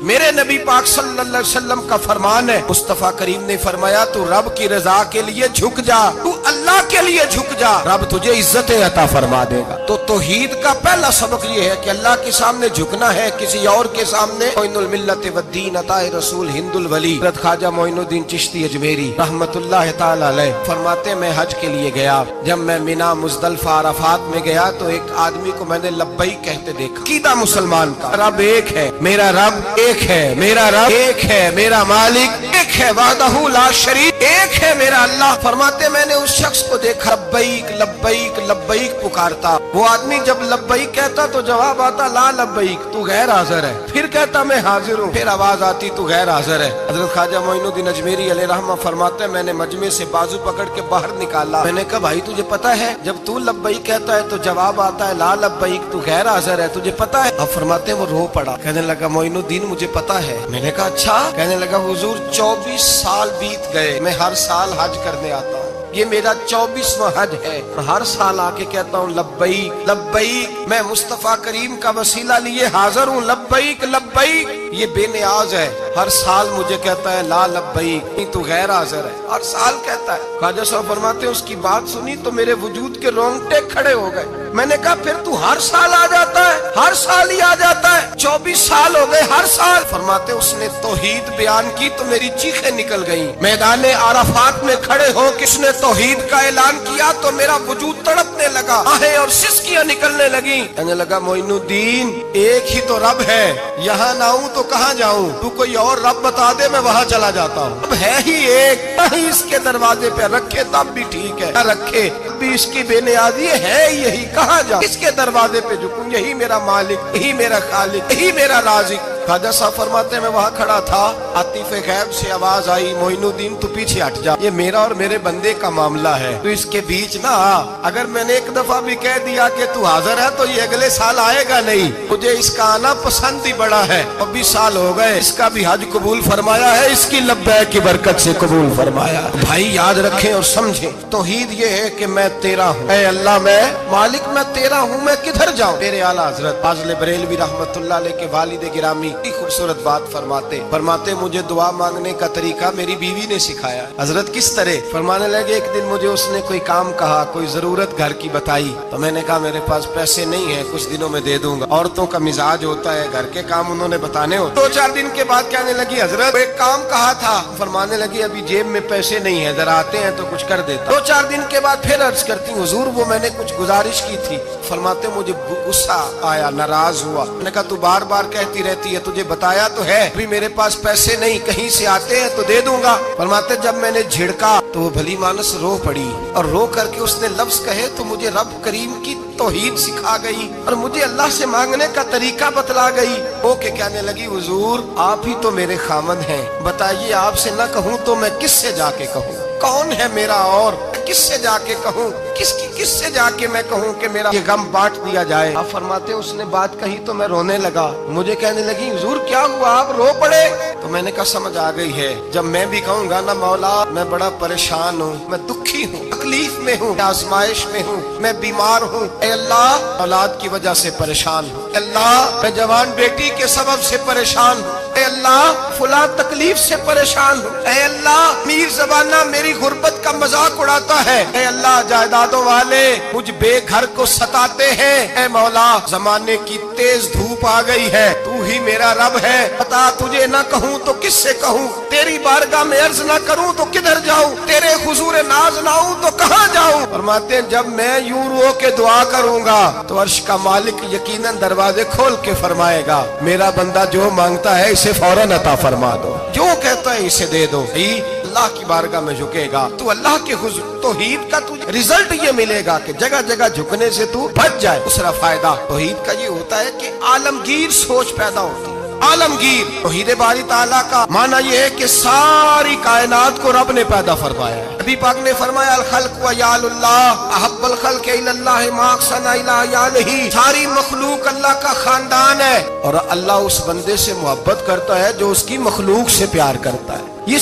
میرے نبی پاک صلی اللہ علیہ وسلم کا فرمان ہے، مصطفیٰ کریم نے فرمایا تو رب کی رضا کے لیے جھک جا، تو اللہ کے لیے جھک جا، رب تجھے عزت عطا فرما دے گا۔ تو توحید کا پہلا سبق یہ ہے کہ اللہ کے سامنے جھکنا ہے، کسی اور کے سامنے۔ معین الملت والدین عطا رسول ہند الولی حضرت خواجہ معین الدین چشتی اجمیری رحمت اللہ تعالی علیہ فرماتے میں حج کے لیے گیا، جب میں مینا مزدلفہ عرفات میں گیا تو ایک آدمی کو میں نے لبیک کہتے دیکھا۔ عقیدہ مسلمان کا رب ایک ہے، میرا رب ایک ہے، میرا رب ایک ہے، میرا مالک ایک ہے، وحدہ لا شریک ایک ہے میرا اللہ۔ فرماتے میں نے اس شخص کو دیکھا لبیک لبیک لبیک پکارتا، وہ آدمی جب لبیک کہتا تو جواب آتا لا لبیک، تو غیر حاضر ہے، پھر کہتا میں حاضر ہوں، پھر آواز آتی تو غیر حاضر ہے۔ حضرت خواجہ معین الدین اجمیری علیہ رحمہ فرماتے میں نے مجمع سے بازو پکڑ کے باہر نکالا، میں نے کہا بھائی تجھے پتا ہے جب تو لبیک کہتا ہے تو جواب آتا ہے لا لبیک، تو غیر حاضر ہے، تجھے پتا ہے؟ اب فرماتے وہ رو پڑا، کہنے لگا معین الدین مجھے پتا ہے۔ میں نے کہا اچھا؟ کہنے لگا حضور 24 سال بیت گئے، میں ہر سال حج کرنے آتا ہوں، یہ میرا 24واں حج ہے، اور ہر سال آ کے کہتا ہوں لبیک لبیک، میں مصطفیٰ کریم کا وسیلہ لیے حاضر ہوں، لبیک لبیک۔ یہ بے نیاز ہے، ہر سال مجھے کہتا ہے لا لبیک، تو غیر حاضر ہے، ہر سال کہتا ہے۔ خواجہ صاحب فرماتے ہیں اس کی بات سنی تو میرے وجود کے رونگٹے کھڑے ہو گئے۔ میں نے کہا پھر تو ہر سال آ جاتا ہے، ہر سال ہی آ جاتا ہے، 24 سال ہو گئے ہر سال۔ فرماتے اس نے توحید بیان کی تو میری چیخیں نکل گئیں، میدان عرفات میں کھڑے ہو کس نے توحید کا اعلان کیا تو میرا وجود تڑپنے لگا، آہیں اور سسکیاں نکلنے لگیں۔ کہنے لگا معین الدین ایک ہی تو رب ہے، یہاں نہ ہوں تو کہاں جاؤں، تو کوئی اور رب بتا دے میں وہاں چلا جاتا ہوں، اب ہے ہی ایک، کہیں اس کے دروازے پہ رکھے تب بھی ٹھیک ہے، نہ رکھے بھی اس کی بے نیازی ہے یہی، کہاں جاؤں، اس کے دروازے پہ جھکوں، یہی میرا مالک، یہی میرا خالق، یہی میرا رازق۔ خواجہ صاحب فرماتے ہیں میں وہاں کھڑا تھا، عاطف غیب سے آواز آئی معین الدین تو پیچھے ہٹ جا، یہ میرا اور میرے بندے کا معاملہ ہے، تو اس کے بیچ نہ آ، اگر میں نے ایک دفعہ بھی کہہ دیا کہ تو حاضر ہے تو یہ اگلے سال آئے گا نہیں، مجھے اس کا آنا پسند ہی بڑا ہے، 24 سال ہو گئے، اس کا بھی حج قبول فرمایا ہے، اس کی لبیک کی برکت سے قبول فرمایا۔ بھائی یاد رکھیں اور سمجھیں، توحید یہ ہے کہ میں تیرا ہوں، اے اللہ میں مالک میں تیرا ہوں، میں کدھر جاؤں؟ میرے اعلیٰ حضرت فاضل بریلوی رحمت اللہ علیہ کے والد گرامی خوبصورت بات فرماتے مجھے دعا مانگنے کا طریقہ میری بیوی نے سکھایا۔ حضرت کس طرح؟ فرمانے لگے ایک دن مجھے اس نے کوئی کام کہا، کوئی ضرورت گھر کی بتائی، تو میں نے کہا میرے پاس پیسے نہیں ہیں، کچھ دنوں میں دے دوں گا، عورتوں کا مزاج ہوتا ہے گھر کے کام انہوں نے بتانے ہوتے۔ 2-4 دن کے بعد کہنے لگی حضرت ایک کام کہا تھا، فرمانے لگی ابھی جیب میں پیسے نہیں ہیں، ذرا آتے ہیں تو کچھ کر دیتا۔ 2-4 دن کے بعد پھر عرض کرتی حضور وہ میں نے کچھ گزارش کی تھی، فرماتے مجھے غصہ آیا، ناراض ہوا، میں نے کہا تو بار بار کہتی رہتی ہے، تجھے بتایا تو ہے ابھی میرے پاس پیسے نہیں، کہیں سے آتے ہیں تو دے دوں گا۔ فرماتے جب میں نے جھڑکا تو وہ بھلی مانس رو پڑی، اور رو کر کے اس نے لفظ کہے تو مجھے رب کریم کی توحید سکھا گئی اور مجھے اللہ سے مانگنے کا طریقہ بتلا گئی۔ وہ کہ کہنے لگی حضور آپ ہی تو میرے خامند ہیں، بتائیے آپ سے نہ کہوں تو میں کس سے جا کے کہوں؟ کون ہے میرا اور کس سے جا کے کہوں؟ کس سے جا کے میں کہوں کہ میرا یہ غم بانٹ دیا جائے؟ آپ فرماتے اس نے بات کہی تو میں رونے لگا، مجھے کہنے لگی حضور کیا ہوا آپ رو پڑے؟ تو میں نے کہا سمجھ آ گئی ہے، جب میں بھی کہوں گا نا مولا میں بڑا پریشان ہوں، میں دکھی ہوں، تکلیف میں ہوں، آزمائش میں ہوں، میں بیمار ہوں، اے اللہ اولاد کی وجہ سے پریشان ہوں، اے اللہ میں جوان بیٹی کے سبب سے پریشان ہوں، اے اللہ فلاں تکلیف سے پریشان ہوں، اے اللہ میر زبانہ میری غربت کا مذاق اڑاتا ہے، اے اللہ جائیدادوں والے مجھ بے گھر کو ستاتے ہیں، اے مولا زمانے کی تیز دھوپ آ گئی ہے، تو ہی میرا رب ہے، بتا تجھے نہ کہوں تو کس سے کہوں، تیری بارگاہ میں عرض نہ کروں تو کدھر جاؤں، تیرے حضور ناز نہ ہوں تو کہاں جاؤں؟ فرماتے ہیں جب میں یوں رو کے دعا کروں گا تو عرش کا مالک یقیناً دروازے کھول کے فرمائے گا میرا بندہ جو مانگتا ہے اسے فوراً عطا فرما دو، جو کہتا ہے اسے دے دو۔ اللہ کی بارگاہ میں جھکے گا تو اللہ کے حضور توحید کا تجھے رزلٹ یہ ملے گا کہ جگہ جگہ جھکنے سے تو بچ جائے۔ دوسرا فائدہ توحید کا یہ ہوتا ہے کہ عالمگیر سوچ پیدا ہوتی ہے۔ عالمگیر توحید باری تعالیٰ کا معنی یہ ہے کہ ساری کائنات کو رب نے پیدا فرمایا ہے۔ نبی پاک نے فرمایا الخلق ویال اللہ احب الخلق الی اللہ ما احسن الی یالہ، ساری مخلوق اللہ کا خاندان ہے اور اللہ اس بندے سے محبت کرتا ہے جو اس کی مخلوق سے پیار کرتا ہے۔ یہ